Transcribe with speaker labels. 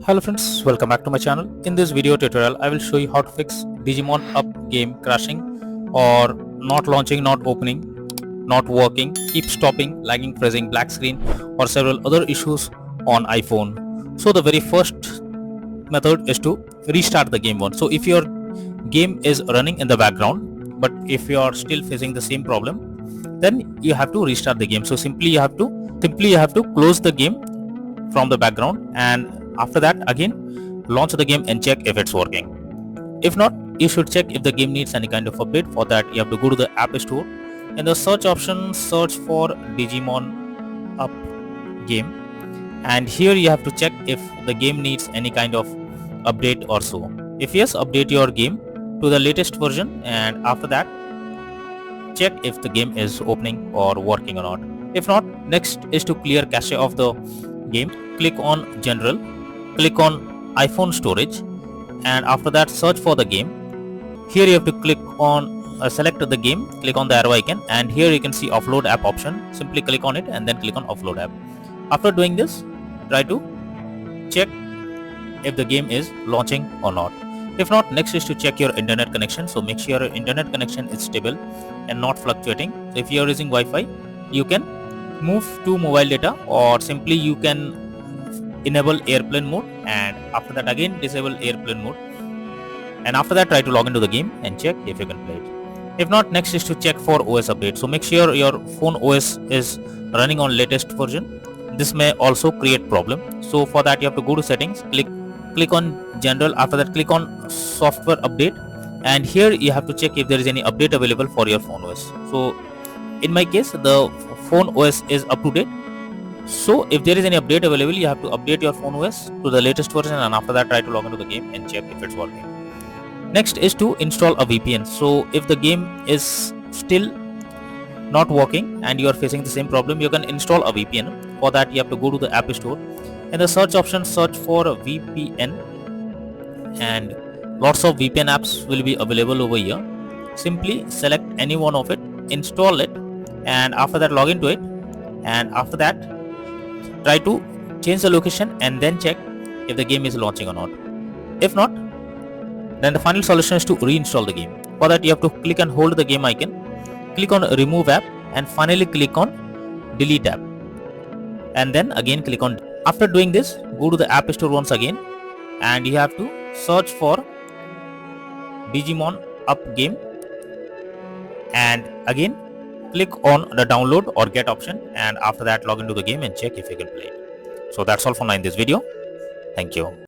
Speaker 1: Hello friends, welcome back to my channel. In this video tutorial, I will show you how to fix Digimon Up game crashing or not launching, not opening, not working, keep stopping, lagging, freezing, black screen or several other issues on iPhone. So the very first method is to restart the game once. So if your game is running in the background, but if you are still facing the same problem, then you have to restart the game. So simply you have to close the game from the background, and after that again launch the game and check if it's working. If not, you should check if the game needs any kind of update. For that you have to go to the App Store. In the search option, search for Digimon Up game, and here you have to check if the game needs any kind of update or so. If yes, update your game to the latest version, and after that check if the game is opening or working or not. If not, next is to clear cache of the game. Click on General, click on iPhone storage, and after that search for the game. Here you have to click on select the game, click on the arrow icon, and here you can see offload app option. Simply click on it and then click on offload app. After doing this, try to check if the game is launching or not. If not, next is to check your internet connection. So make sure your internet connection is stable and not fluctuating. So if you are using Wi-Fi, you can move to mobile data, or simply you can enable airplane mode, and after that again disable airplane mode, and after that try to log into the game and check if you can play it. If not, next is to check for OS update. So make sure your phone OS is running on latest version. This may also create problem. So for that you have to go to settings, click on general, after that click on software update, and here you have to check if there is any update available for your phone OS. So in my case the phone OS is up to date. So if there is any update available, you have to update your phone OS to the latest version, and after that try to log into the game and check if it's working. Next is to install a VPN. So if the game is still not working and you are facing the same problem, you can install a VPN. For that you have to go to the App Store. In the search option, search for VPN, and lots of VPN apps will be available over here. Simply select any one of it, install it, and after that log into it, and after that try to change the location and then check if the game is launching or not. If not, then the final solution is to reinstall the game. For that you have to click and hold the game icon, click on remove app, and finally click on delete app, and then again click on. After doing this, go to the App Store once again, and you have to search for Digimon Up game, and again click on the download or get option, and after that log into the game and check if you can play it. So that's all for now in this video. Thank you.